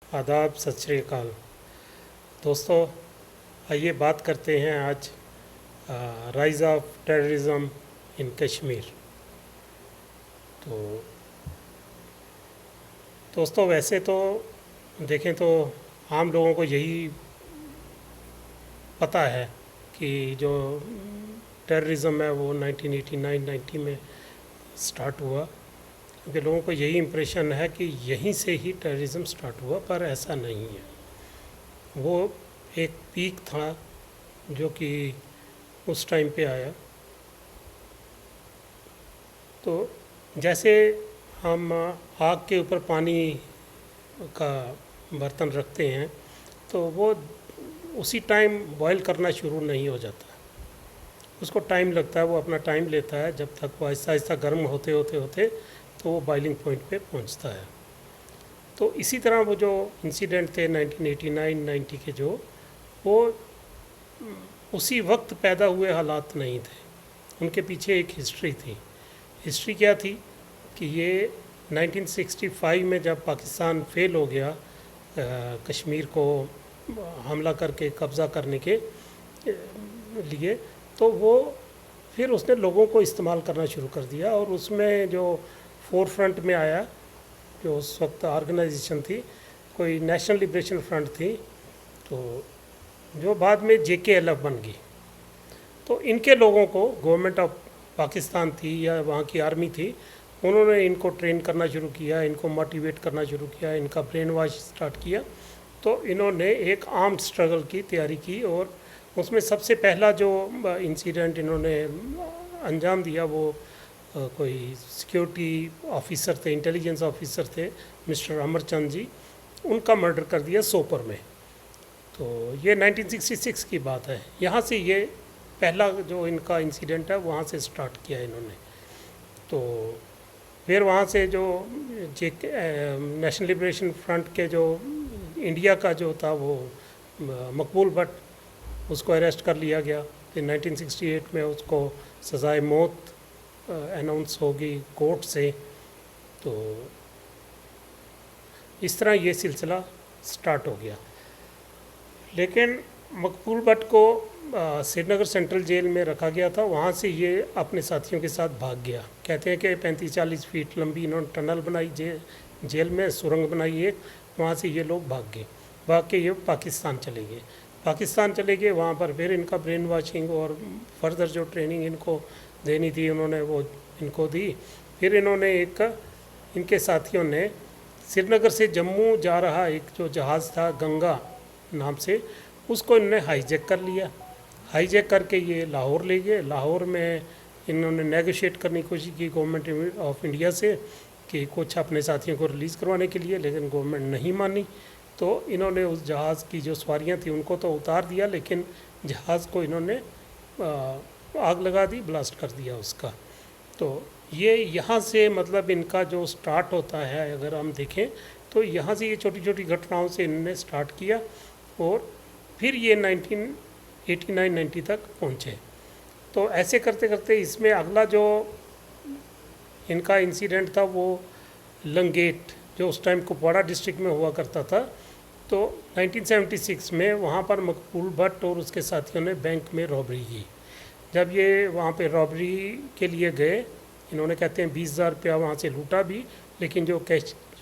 आदाब, सत श्री अकाल। दोस्तों, आइए बात करते हैं आज rise of terrorism in Kashmir. तो दोस्तों, वैसे तो देखें तो आम लोगों को यही पता है कि जो टेररिज्म है वो 1989-90 में स्टार्ट हुआ, क्योंकि लोगों को यही इम्प्रेशन है कि यहीं से ही टेररिज्म स्टार्ट हुआ, पर ऐसा नहीं है। वो एक पीक था जो कि उस टाइम पे आया। तो जैसे हम आग के ऊपर पानी का बर्तन रखते हैं तो वो उसी टाइम बॉईल करना शुरू नहीं हो जाता, उसको टाइम लगता है, वो अपना टाइम लेता है, जब तक वो आहिस्ता आहिस्ता गर्म होते होते होते तो वो बॉइलिंग पॉइंट पे पहुंचता है। तो इसी तरह वो जो इंसिडेंट थे 1989-90 के, जो वो उसी वक्त पैदा हुए हालात नहीं थे, उनके पीछे एक हिस्ट्री थी। हिस्ट्री क्या थी कि ये 1965 में जब पाकिस्तान फेल हो गया कश्मीर को हमला करके कब्ज़ा करने के लिए, तो वो फिर उसने लोगों को इस्तेमाल करना शुरू कर दिया। और उसमें जो फोर फ्रंट में आया, जो उस वक्त ऑर्गेनाइजेशन थी, कोई नेशनल लिबरेशन फ्रंट थी, तो जो बाद में JKLF बन गई। तो इनके लोगों को गवर्नमेंट ऑफ पाकिस्तान थी या वहाँ की आर्मी थी, उन्होंने इनको ट्रेन करना शुरू किया, इनको मोटिवेट करना शुरू किया, इनका ब्रेन वॉश स्टार्ट किया। तो इन्होंने एक आर्म्ड स्ट्रगल की तैयारी की, और उसमें सबसे पहला जो इंसिडेंट इन्होंने अंजाम दिया वो कोई सिक्योरिटी ऑफिसर थे, इंटेलिजेंस ऑफिसर थे, मिस्टर अमरचंद जी, उनका मर्डर कर दिया सोपर में। तो ये 1966 की बात है। यहाँ से ये पहला जो इनका इंसिडेंट है वहाँ से स्टार्ट किया इन्होंने। तो फिर वहाँ से जो नेशनल लिबरेशन फ्रंट के जो इंडिया का जो था वो मकबूल भट्ट, उसको अरेस्ट कर लिया गया। फिर 1968 में उसको सज़ाए मौत अनाउंस होगी कोर्ट से। तो इस तरह ये सिलसिला स्टार्ट हो गया। लेकिन मकबूल भट्ट को श्रीनगर सेंट्रल जेल में रखा गया था, वहाँ से ये अपने साथियों के साथ भाग गया। कहते हैं कि 35-40 फीट लंबी इन्होंने टनल बनाई जेल में, सुरंग बनाई एक, वहाँ से ये लोग भाग गए। भाग के ये पाकिस्तान चले गए। पाकिस्तान चले गए, वहाँ पर फिर इनका ब्रेन वॉशिंग और फर्दर जो ट्रेनिंग इनको देनी थी उन्होंने वो इनको दी। फिर इन्होंने इनके साथियों ने श्रीनगर से जम्मू जा रहा एक जो जहाज़ था गंगा नाम से, उसको इन्होंने हाईजैक कर लिया। हाईजैक करके ये लाहौर ले गए। लाहौर में इन्होंने नेगोशिएट करने की कोशिश की गवर्नमेंट ऑफ इंडिया से कि कुछ अपने साथियों को रिलीज़ करवाने के लिए, लेकिन गवर्नमेंट नहीं मानी। तो इन्होंने उस जहाज़ की जो सवारियां थी उनको तो उतार दिया, लेकिन जहाज़ को इन्होंने आग लगा दी, ब्लास्ट कर दिया उसका। तो ये यहाँ से मतलब इनका जो स्टार्ट होता है, अगर हम देखें तो यहाँ से ये छोटी छोटी घटनाओं से इन्होंने स्टार्ट किया, और फिर ये 1989-90 तक पहुँचे। तो ऐसे करते करते इसमें अगला जो इनका इंसिडेंट था वो लंगेट, जो उस टाइम कुपवाड़ा डिस्ट्रिक्ट में हुआ करता था। तो 1976 में वहाँ पर मकबूल भट्ट और उसके साथियों ने बैंक में रॉबरी की। जब ये वहाँ पे रॉबरी के लिए गए, इन्होंने कहते हैं 20,000 रुपया वहाँ से लूटा भी, लेकिन जो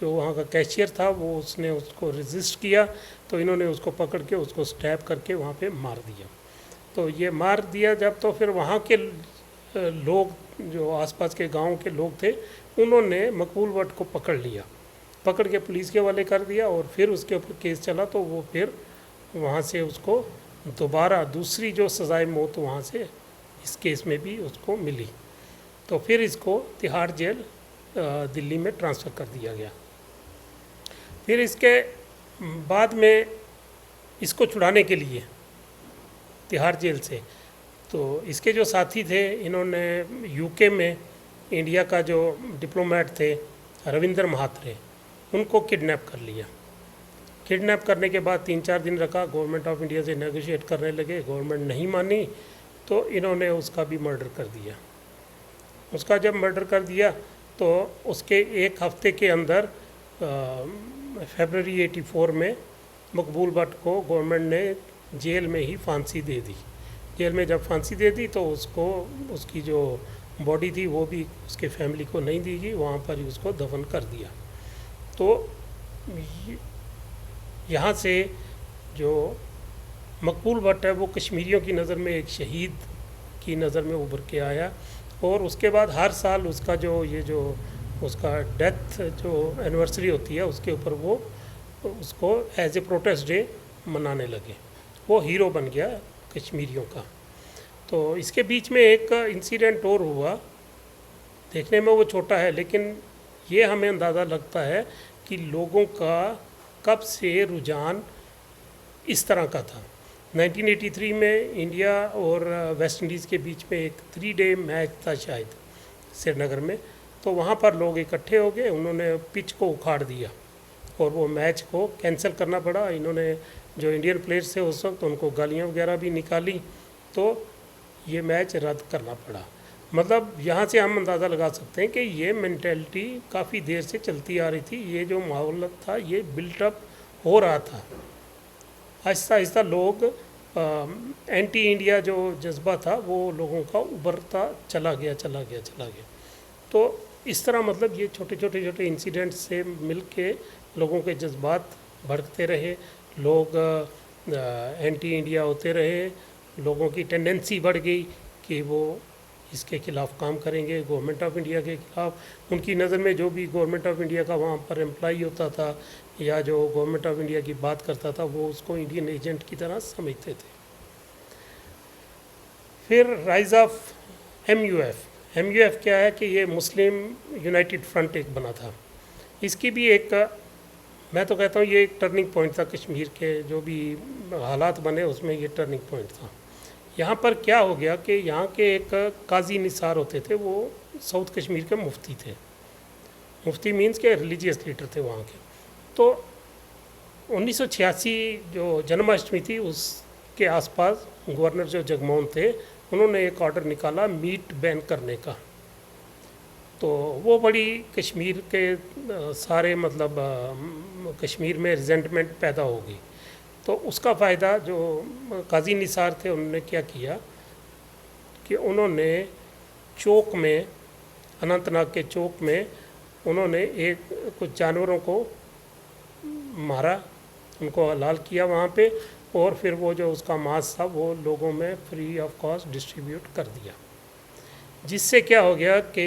वहाँ का कैशियर था वो उसने उसको रेजिस्ट किया, तो इन्होंने उसको पकड़ के उसको स्टैब करके वहाँ पे मार दिया। तो ये मार दिया जब, तो फिर वहाँ के लोग, जो आसपास के गांव के लोग थे, उन्होंने मकबूल भट्ट को पकड़ लिया, पकड़ के पुलिस के हवाले कर दिया, और फिर उसके ऊपर केस चला। तो वो फिर वहाँ से उसको दोबारा दूसरी जो सज़ाए मौत वहाँ से इस केस में भी उसको मिली। तो फिर इसको तिहाड़ जेल दिल्ली में ट्रांसफ़र कर दिया गया। फिर इसके बाद में इसको छुड़ाने के लिए तिहाड़ जेल से, तो इसके जो साथी थे, इन्होंने यूके में इंडिया का जो डिप्लोमेट थे रविंद्र महात्रे, उनको किडनैप कर लिया। किडनैप करने के बाद 3-4 दिन रखा, गवर्नमेंट ऑफ इंडिया से नेगोशिएट करने लगे, गवर्नमेंट नहीं मानी, तो इन्होंने उसका भी मर्डर कर दिया। उसका जब मर्डर कर दिया तो उसके एक हफ्ते के अंदर फरवरी 84 में मकबूल भट्ट को गवर्नमेंट ने जेल में ही फांसी दे दी। जेल में जब फांसी दे दी तो उसको उसकी जो बॉडी थी वो भी उसके फैमिली को नहीं दी गई, वहाँ पर ही उसको दफन कर दिया। तो यहाँ से जो मकबूल भट्ट है वो कश्मीरियों की नज़र में एक शहीद की नज़र में उभर के आया, और उसके बाद हर साल उसका जो उसका डेथ जो एनिवर्सरी होती है उसके ऊपर वो उसको एज ए प्रोटेस्ट डे मनाने लगे। वो हीरो बन गया कश्मीरियों का। तो इसके बीच में एक इंसिडेंट और हुआ, देखने में वो छोटा है लेकिन ये हमें अंदाज़ा लगता है कि लोगों का कब से रुझान इस तरह का था। 1983 में इंडिया और वेस्ट इंडीज़ के बीच में एक 3 डे मैच था शायद श्रीनगर में, तो वहाँ पर लोग इकट्ठे हो गए, उन्होंने पिच को उखाड़ दिया और वो मैच को कैंसिल करना पड़ा। इन्होंने जो इंडियन प्लेयर्स थे उस वक्त उनको गालियाँ वगैरह भी निकाली, तो ये मैच रद्द करना पड़ा। मतलब यहाँ से हम अंदाज़ा लगा सकते हैं कि ये मेंटेलिटी काफ़ी देर से चलती आ रही थी। ये जो माहौल था ये बिल्टअप हो रहा था। आहिस्ता आहिस्ता लोग एंटी इंडिया जो जज्बा था वो लोगों का उभरता चला गया। तो इस तरह मतलब ये छोटे इंसिडेंट से मिल के लोगों के जज्बात भड़कते रहे, लोग एंटी इंडिया होते रहे, लोगों की टेंडेंसी बढ़ गई कि वो इसके खिलाफ़ काम करेंगे, गवर्नमेंट ऑफ इंडिया के खिलाफ़। उनकी नज़र में जो भी गवर्नमेंट ऑफ इंडिया का वहाँ पर एम्प्लॉई होता था या जो गवर्नमेंट ऑफ इंडिया की बात करता था वो उसको इंडियन एजेंट की तरह समझते थे। फिर राइज़ ऑफ MUF क्या है कि ये मुस्लिम यूनाइटेड फ्रंट एक बना था। इसकी भी एक, मैं तो कहता हूँ ये एक टर्निंग पॉइंट था कश्मीर के जो भी हालात बने उसमें ये टर्निंग पॉइंट था। यहाँ पर क्या हो गया कि यहाँ के एक काजी निसार होते थे, वो साउथ कश्मीर के मुफ्ती थे। मुफ्ती मीन्स के रिलीजियस लीडर थे वहाँ के। तो 1986 जो जन्माष्टमी थी उसके आसपास गवर्नर जो जगमोहन थे उन्होंने एक ऑर्डर निकाला मीट बैन करने का। तो वो बड़ी कश्मीर के सारे मतलब कश्मीर में रिजेंटमेंट पैदा हो गई। तो उसका फ़ायदा जो काजी निसार थे उन्होंने क्या किया कि उन्होंने चौक में, अनंतनाग के चौक में उन्होंने कुछ जानवरों को मारा, उनको हलाल किया वहाँ पे, और फिर वो जो उसका मांस था वो लोगों में फ्री ऑफ कॉस्ट डिस्ट्रीब्यूट कर दिया। जिससे क्या हो गया कि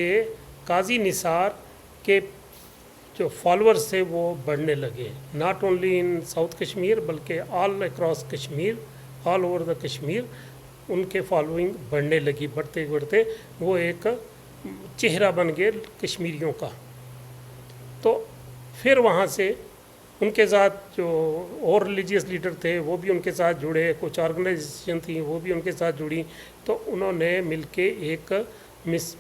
काजी निसार के जो फॉलोअर्स थे वो बढ़ने लगे, not only in south Kashmir बल्कि all across Kashmir, all over the Kashmir उनके फॉलोइंग बढ़ने लगी। बढ़ते बढ़ते वो एक चेहरा बन गए कश्मीरियों का। तो फिर वहाँ से उनके साथ जो और रिलीजियस लीडर थे वो भी उनके साथ जुड़े, कुछ ऑर्गेनाइजेशन थी वो भी उनके साथ जुड़ी। तो उन्होंने मिलके एक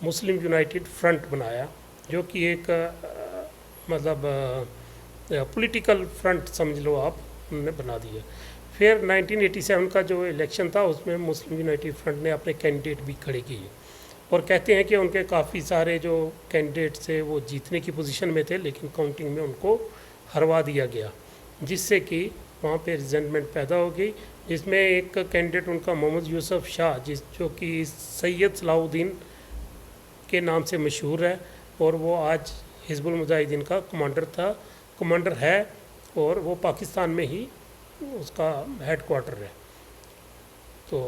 मुस्लिम यूनाइटेड फ्रंट बनाया जो कि एक मतलब पॉलिटिकल फ्रंट समझ लो आप, उन्होंने बना दिया। फिर 1987 का जो इलेक्शन था उसमें मुस्लिम यूनाइटेड फ्रंट ने अपने कैंडिडेट भी खड़े किए, और कहते हैं कि उनके काफ़ी सारे जो कैंडिडेट थे वो जीतने की पोजीशन में थे लेकिन काउंटिंग में उनको हरवा दिया गया, जिससे कि वहाँ पे रिजेंटमेंट पैदा हो गई। जिसमें एक कैंडिडेट उनका मोहम्मद यूसुफ शाह जो कि सैयद सलाहुद्दीन के नाम से मशहूर है, और वो आज हिजबुल मुजाहिदीन का कमांडर है, और वो पाकिस्तान में ही उसका हेड क्वार्टर है। तो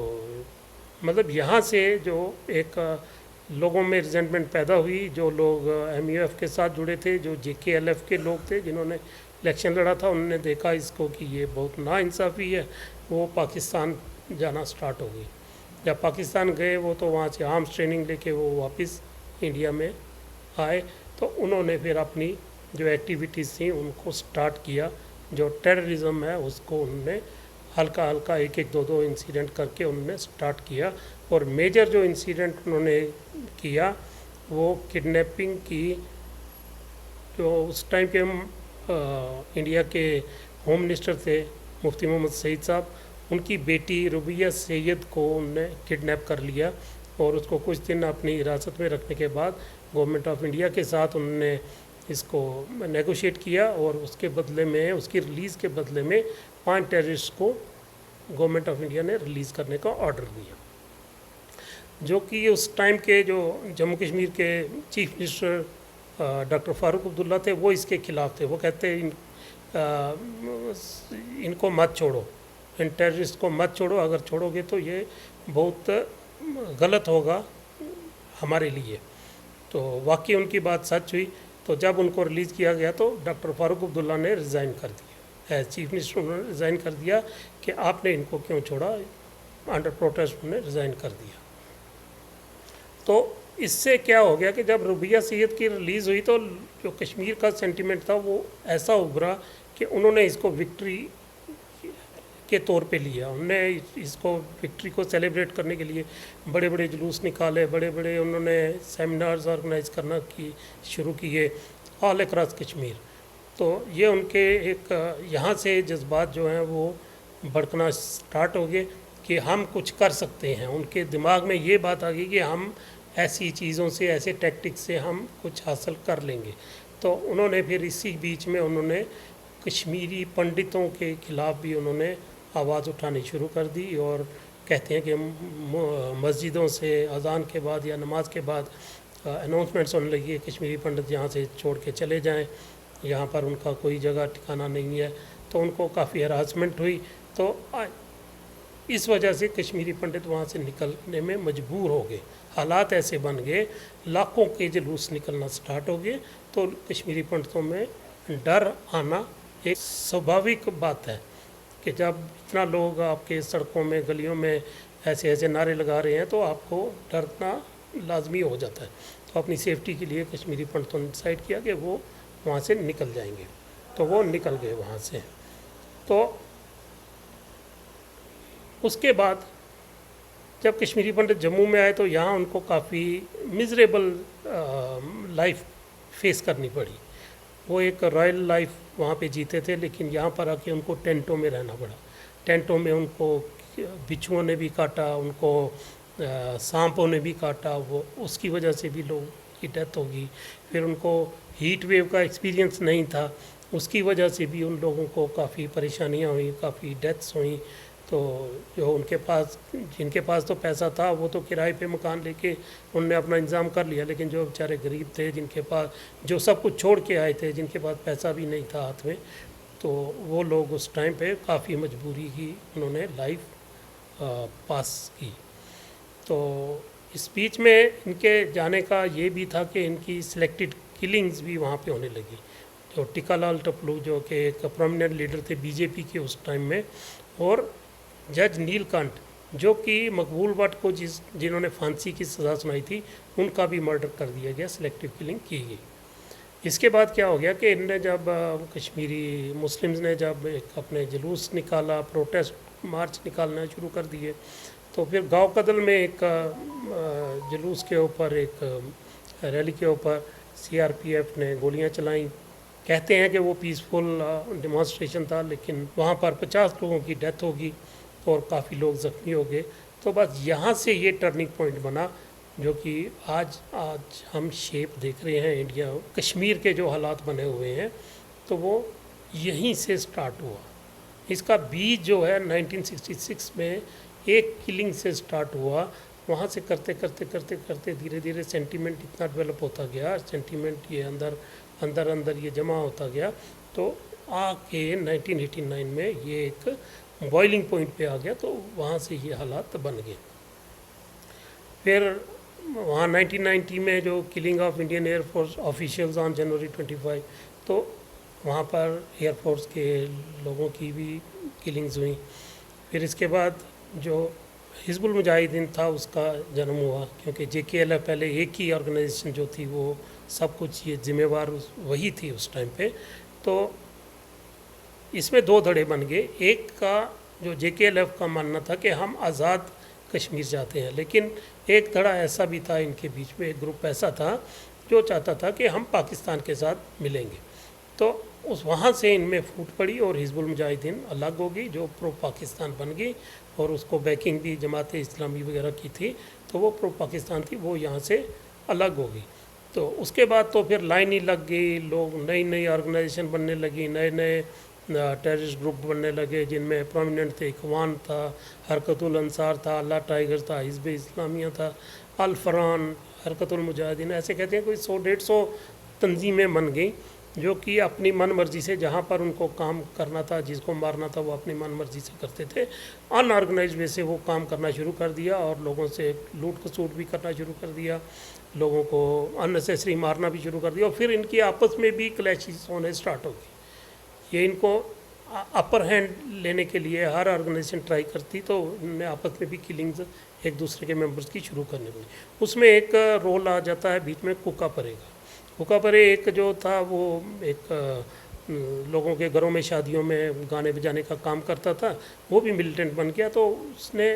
मतलब यहाँ से जो एक लोगों में रिजेंटमेंट पैदा हुई, जो लोग MUF के साथ जुड़े थे, जो JKLF के लोग थे जिन्होंने इलेक्शन लड़ा था, उन्होंने देखा इसको कि ये बहुत नाइंसाफ़ी है, वो पाकिस्तान जाना स्टार्ट हो गई। जब पाकिस्तान गए वो तो वहाँ से आर्म्स ट्रेनिंग लेके वो वापस इंडिया में आए, तो उन्होंने फिर अपनी जो एक्टिविटीज़ थी उनको स्टार्ट किया। जो टेररिज्म है उसको उन्होंने हल्का हल्का एक दो इंसिडेंट करके उन्होंने स्टार्ट किया, और मेजर जो इंसिडेंट उन्होंने किया वो किडनैपिंग की। जो उस टाइम के इंडिया के होम मिनिस्टर थे मुफ्ती मोहम्मद सईद साहब, उनकी बेटी रुबिया सैयद को उन्होंने किडनैप कर लिया, और उसको कुछ दिन अपनी हिरासत में रखने के बाद गवर्नमेंट ऑफ इंडिया के साथ उन्होंने इसको नेगोशिएट किया और उसके बदले में, उसकी रिलीज़ के बदले में 5 टेररिस्ट को गवर्नमेंट ऑफ इंडिया ने रिलीज़ करने का ऑर्डर दिया, जो कि उस टाइम के जो जम्मू कश्मीर के chief minister doctor Farooq Abdullah थे, वो इसके खिलाफ थे। वो कहते इनको मत छोड़ो, इन टेररिस्ट को मत छोड़ो, अगर छोड़ोगे तो ये बहुत गलत होगा हमारे लिए। तो वाकई उनकी बात सच हुई। तो जब उनको रिलीज़ किया गया तो डॉक्टर फारूक अब्दुल्ला ने रिज़ाइन कर दिया, एज चीफ मिनिस्टर उन्होंने रिज़ाइन कर दिया कि आपने इनको क्यों छोड़ा, अंडर प्रोटेस्ट उन्होंने रिज़ाइन कर दिया। तो इससे क्या हो गया कि जब रबिया सैयद की रिलीज़ हुई तो जो कश्मीर का सेंटीमेंट था वो ऐसा उभरा कि उन्होंने इसको विक्ट्री के तौर पे लिया। उन्होंने इसको विक्ट्री को सेलिब्रेट करने के लिए बड़े बड़े जुलूस निकाले, बड़े बड़े उन्होंने सेमिनार्स ऑर्गेनाइज करना की शुरू किए ऑल अक्रॉस कश्मीर। तो ये उनके एक यहाँ से जज्बात जो हैं वो भड़कना स्टार्ट हो गए कि हम कुछ कर सकते हैं। उनके दिमाग में ये बात आ गई कि हम ऐसी चीज़ों से, ऐसे टैक्टिक्स से हम कुछ हासिल कर लेंगे। तो उन्होंने फिर इसी बीच में उन्होंने कश्मीरी पंडितों के ख़िलाफ़ भी उन्होंने आवाज़ उठानी शुरू कर दी और कहते हैं कि मस्जिदों से अज़ान के बाद या नमाज के बाद अनाउंसमेंट्स होने लगी है, कश्मीरी पंडित यहाँ से छोड़ के चले जाएं, यहाँ पर उनका कोई जगह ठिकाना नहीं है। तो उनको काफ़ी हरासमेंट हुई। तो इस वजह से कश्मीरी पंडित वहाँ से निकलने में मजबूर हो गए। हालात ऐसे बन गए, लाखों के जुलूस निकलना स्टार्ट हो गए। तो कश्मीरी पंडितों में डर आना एक स्वाभाविक बात है कि जब इतना लोग आपके सड़कों में, गलियों में ऐसे ऐसे नारे लगा रहे हैं तो आपको डरना लाजमी हो जाता है। तो अपनी सेफ्टी के लिए कश्मीरी पंडितों ने डिसाइड किया कि वो वहाँ से निकल जाएंगे। तो वो निकल गए वहाँ से। तो उसके बाद जब कश्मीरी पंडित जम्मू में आए तो यहाँ उनको काफ़ी मिज़रेबल लाइफ फेस करनी पड़ी। वो एक रॉयल लाइफ वहाँ पे जीते थे, लेकिन यहाँ पर आके उनको टेंटों में रहना पड़ा। टेंटों में उनको बिच्छुओं ने भी काटा, उनको सांपों ने भी काटा, वो उसकी वजह से भी लोगों की डेथ होगी। फिर उनको हीट वेव का एक्सपीरियंस नहीं था, उसकी वजह से भी उन लोगों को काफ़ी परेशानियाँ हुई, काफ़ी डेथ्स हुई। तो जो उनके पास, जिनके पास तो पैसा था वो तो किराए पे मकान लेके उनने अपना इंतज़ाम कर लिया, लेकिन जो बेचारे गरीब थे, जिनके पास जो सब कुछ छोड़ के आए थे, जिनके पास पैसा भी नहीं था हाथ में, तो वो लोग उस टाइम पे काफ़ी मजबूरी की उन्होंने लाइफ पास की। तो इस बीच में इनके जाने का ये भी था कि इनकी सिलेक्टेड किलिंग्स भी वहाँ पे होने लगी। जो टिकालाल टपलू जो कि एक प्रोमिनेंट लीडर थे बीजेपी के उस टाइम में, और जज नीलकंठ जो कि मकबूल भट्ट को जिन्होंने फांसी की सज़ा सुनाई थी, उनका भी मर्डर कर दिया गया, सिलेक्टिव किलिंग की गई। इसके बाद क्या हो गया कि इनने जब कश्मीरी मुस्लिम्स ने जब एक अपने जुलूस निकाला, प्रोटेस्ट मार्च निकालना शुरू कर दिए, तो फिर गांव कदल में एक जुलूस के ऊपर, एक रैली के ऊपर सीआरपीएफ ने गोलियां चलाई। कहते हैं कि वो पीसफुल डेमोन्स्ट्रेशन था, लेकिन वहाँ पर 50 लोगों की डेथ होगी और काफ़ी लोग ज़ख्मी हो गए। तो बस यहाँ से ये टर्निंग पॉइंट बना जो कि आज हम शेप देख रहे हैं इंडिया कश्मीर के जो हालात बने हुए हैं, तो वो यहीं से स्टार्ट हुआ। इसका बीज जो है 1966 में एक किलिंग से स्टार्ट हुआ। वहाँ से करते करते करते करते धीरे धीरे सेंटीमेंट इतना डेवलप होता गया, सेंटीमेंट ये अंदर ये जमा होता गया। तो आके 1989 में ये एक बॉइलिंग पॉइंट पे आ गया। तो वहाँ से ये हालात बन गए। फिर वहाँ 1990 में जो killing of Indian air force officials on January 25, तो वहाँ पर एयरफोर्स के लोगों की भी किलिंग्स हुई। फिर इसके बाद जो हिजबुल मुजाहिदीन था उसका जन्म हुआ, क्योंकि JKLF पहले एक ही ऑर्गेनाइजेशन जो थी वो सब कुछ ये जिम्मेवार वही थी उस टाइम पे। तो इसमें दो धड़े बन गए। एक का जो JKLF का मानना था कि हम आज़ाद कश्मीर चाहते हैं, लेकिन एक धड़ा ऐसा भी था इनके बीच में, एक ग्रुप ऐसा था जो चाहता था कि हम पाकिस्तान के साथ मिलेंगे। तो उस वहाँ से इनमें फूट पड़ी और हिजबुल मुजाहिदीन अलग हो गई, जो प्रो पाकिस्तान बन गई, और उसको बैकिंग भी जमात इस्लामी वगैरह की थी, तो वो प्रो पाकिस्तान थी, वो यहाँ से अलग हो गई। तो उसके बाद तो फिर लाइन ही लग गई, लोग नई नई ऑर्गेनाइजेशन बनने लगी, नए नए टेररिस्ट ग्रुप बनने लगे, जिनमें प्रोमिनेंट थे इखवान था, हरकतुल अंसार था, अल्लाह टाइगर था, हिज़्ब इस्लामिया था, अल फरहान, हरकतुल मुजाहिदीन, ऐसे कहते हैं कोई 100-150 तंजीमें बन गई जो कि अपनी मन मर्जी से जहाँ पर उनको काम करना था, जिसको मारना था, वो अपनी मन मर्जी से करते थे। अनऑर्गेनाइज वे से वो काम करना शुरू कर दिया और लोगों से लूट खसूट भी करना शुरू कर दिया, लोगों को अननेसेसरी मारना भी शुरू कर दिया, और फिर इनकी आपस में भी क्लैशेस होने स्टार्ट हो गई। ये इनको अपर हैंड लेने के लिए हर ऑर्गेनाइजेशन ट्राई करती, तो इनमें आपस में भी किलिंग्स एक दूसरे के मेंबर्स की शुरू करने लगी। उसमें एक रोल आ जाता है बीच में कुका परे का। कुका परे एक जो था वो एक लोगों के घरों में शादियों में गाने बजाने का काम करता था, वो भी मिलिटेंट बन गया। तो उसने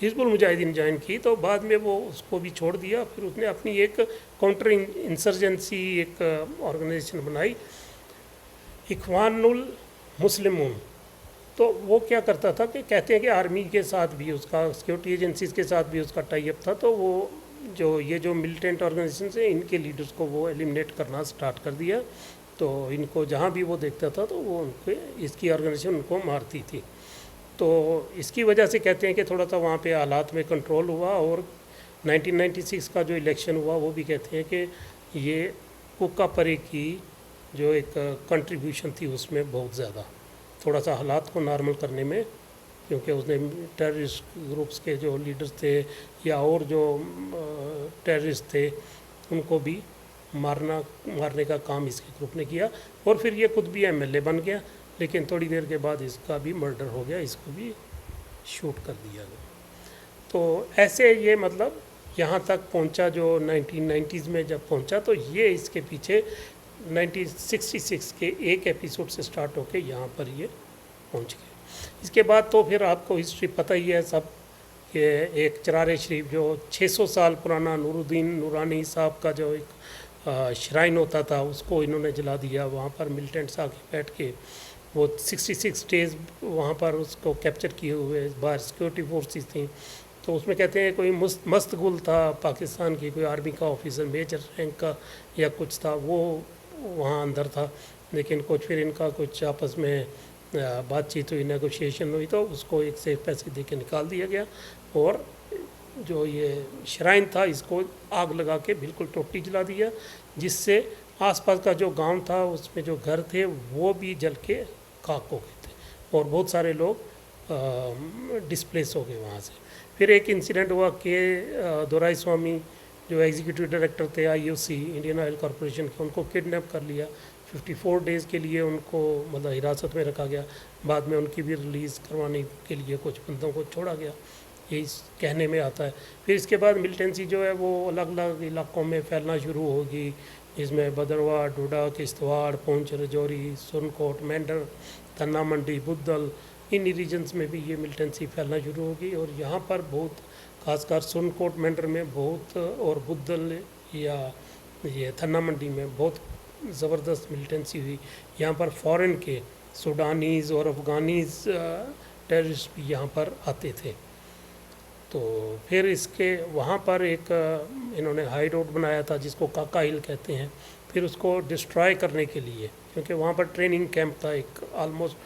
हिजबुल मुजाहिदीन ज्वाइन की, तो बाद में वो उसको भी छोड़ दिया। फिर उसने अपनी एक काउंटर इंसर्जेंसी एक ऑर्गेनाइजेशन बनाई, इखवानुल मुस्लिमून। तो वो क्या करता था कि कहते हैं कि आर्मी के साथ भी उसका, सिक्योरिटी एजेंसीज के साथ भी उसका टाई अप था। तो वो जो मिलिटेंट ऑर्गेनाइजेशन है, इनके लीडर्स को वो एलिमिनेट करना स्टार्ट कर दिया। तो इनको जहाँ भी वो देखता था तो वो उनके इसकी ऑर्गेनाइजेशन उनको मारती थी। तो इसकी वजह से कहते हैं कि थोड़ा सा वहाँ पे हालात में कंट्रोल हुआ। और 1996 का जो इलेक्शन हुआ वो भी कहते हैं कि ये कुका परे की जो एक कंट्रीब्यूशन थी उसमें बहुत ज़्यादा, थोड़ा सा हालात को नॉर्मल करने में, क्योंकि उसने टेररिस्ट ग्रुप्स के जो लीडर्स थे या और जो टेररिस्ट थे उनको भी मारने का काम इसके ग्रुप ने किया। और फिर ये खुद भी एमएलए बन गया, लेकिन थोड़ी देर के बाद इसका भी मर्डर हो गया, इसको भी शूट कर दिया गया। तो ऐसे ये मतलब यहाँ तक पहुँचा जो 1990s में जब पहुँचा, तो ये इसके पीछे 1966 के एक एपिसोड से स्टार्ट होके यहाँ पर ये पहुँच गए। इसके बाद तो फिर आपको हिस्ट्री पता ही है सब, कि एक चरार शरीफ जो 600 साल पुराना नूरुद्दीन नूरानी साहब का जो एक श्राइन होता था, उसको इन्होंने जला दिया। वहाँ पर मिलिटेंट्स आके बैठ के वो 66 डेज़ वहाँ पर उसको कैप्चर किए हुए, बाहर सिक्योरिटी फोर्सेस थी। तो उसमें कहते हैं कोई मस्तगुल था पाकिस्तान की, कोई आर्मी का ऑफिसर मेजर रैंक का या कुछ था, वो वहाँ अंदर था। लेकिन कुछ फिर इनका कुछ आपस में बातचीत हुई, नेगोशिएशन हुई, तो उसको एक से पैसे दे के निकाल दिया गया। और जो ये श्राइन था इसको आग लगा के बिल्कुल टोटी जला दिया, जिससे आसपास का जो गांव था उसमें जो घर थे वो भी जल के खाक हो गए थे और बहुत सारे लोग डिस्प्लेस हो गए वहाँ से। फिर एक इंसिडेंट हुआ कि दोराई स्वामी जो एग्जीक्यूटिव डायरेक्टर थे IOC इंडियन ऑयल कॉरपोरेशन के, उनको किडनैप कर लिया। 54 डेज़ के लिए उनको मतलब हिरासत में रखा गया। बाद में उनकी भी रिलीज़ करवाने के लिए कुछ बंदों को छोड़ा गया, यही कहने में आता है। फिर इसके बाद मिलिटेंसी जो है वो अलग अलग इलाकों में फैलना शुरू होगी, जिसमें भदरवाह, डोडा, किश्तवाड़, पुंछ, राजौरी, सुरनकोट, मेंढर, धन्ना मंडी, बुद्धल, इन रीजन्स में भी ये मिलिटेंसी फैलना शुरू होगी। और यहाँ पर बहुत खासकर सुरनकोट, मेंढर में बहुत, और बुद्धल या ये धन्ना मंडी में बहुत ज़बरदस्त मिलिटेंसी हुई। यहाँ पर फॉरेन के सूडानीज़ और अफ़गानीज़ टेररिस्ट भी यहाँ पर आते थे। तो फिर इसके वहाँ पर एक इन्होंने हाई रोड बनाया था जिसको काका हिल कहते हैं। फिर उसको डिस्ट्रॉय करने के लिए, क्योंकि वहाँ पर ट्रेनिंग कैंप था, एक almost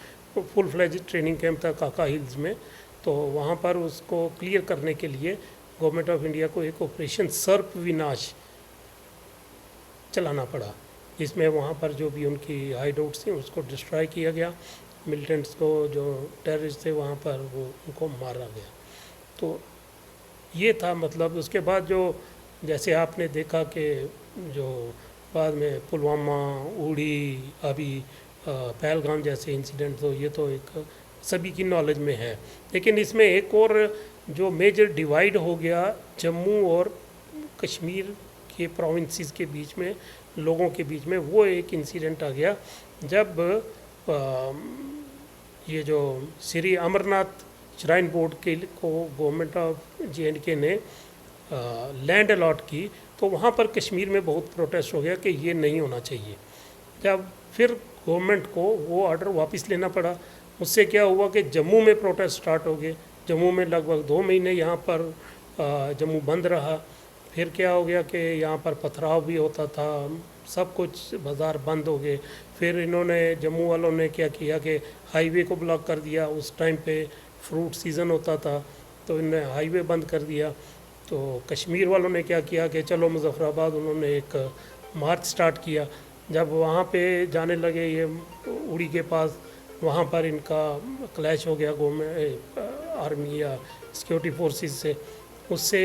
full fledge training camp था काका हिल्स में। तो वहाँ पर उसको क्लियर करने के लिए गवर्नमेंट ऑफ इंडिया को एक ऑपरेशन सर्प विनाश चलाना पड़ा, जिसमें वहाँ पर जो भी उनकी हाइडआउट्स थी उसको डिस्ट्रॉय किया गया। मिलिटेंट्स को जो टेररिस्ट थे वहाँ पर वो उनको मारा गया। तो ये था मतलब। उसके बाद जो जैसे आपने देखा कि जो बाद में पुलवामा, उड़ी, अभी पहलगाम जैसे इंसिडेंट, तो ये तो एक सभी की नॉलेज में है। लेकिन इसमें एक और जो मेजर डिवाइड हो गया जम्मू और कश्मीर के प्रोविंसेस के बीच में, लोगों के बीच में, वो एक इंसिडेंट आ गया जब ये जो श्री अमरनाथ श्राइन बोर्ड के को गवर्नमेंट ऑफ J&K ने लैंड अलॉट की, तो वहाँ पर कश्मीर में बहुत प्रोटेस्ट हो गया कि ये नहीं होना चाहिए। जब फिर गवर्नमेंट को वो ऑर्डर वापस लेना पड़ा। उससे क्या हुआ कि जम्मू में प्रोटेस्ट स्टार्ट हो गए। जम्मू में लगभग 2 महीने यहाँ पर जम्मू बंद रहा। फिर क्या हो गया कि यहाँ पर पथराव भी होता था, सब कुछ बाज़ार बंद हो गए। फिर इन्होंने जम्मू वालों ने क्या किया कि हाईवे को ब्लॉक कर दिया। उस टाइम पे फ्रूट सीज़न होता था तो इन्होंने हाईवे बंद कर दिया। तो कश्मीर वालों ने क्या किया कि चलो मुज़फ़्फ़राबाद, उन्होंने एक मार्च स्टार्ट किया। जब वहाँ पे जाने लगे ये उड़ी के पास, वहाँ पर इनका क्लैश हो गया गवर्नमेंट आर्मी या सिक्योरिटी फोर्सेस से, उससे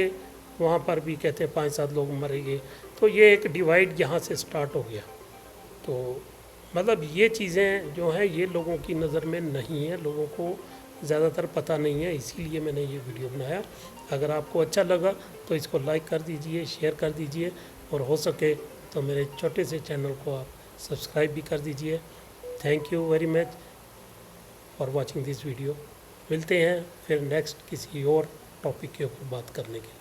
वहाँ पर भी कहते हैं 5-7 लोग मरे गए। तो ये एक डिवाइड यहाँ से स्टार्ट हो गया। तो मतलब ये चीज़ें जो हैं ये लोगों की नज़र में नहीं है, लोगों को ज़्यादातर पता नहीं है, इसीलिए मैंने ये वीडियो बनाया। अगर आपको अच्छा लगा तो इसको लाइक कर दीजिए, शेयर कर दीजिए, और हो सके तो मेरे छोटे से चैनल को आप सब्सक्राइब भी कर दीजिए। Thank you very much for watching this video. मिलते हैं फिर नेक्स्ट किसी और टॉपिक के ऊपर बात करने के लिए।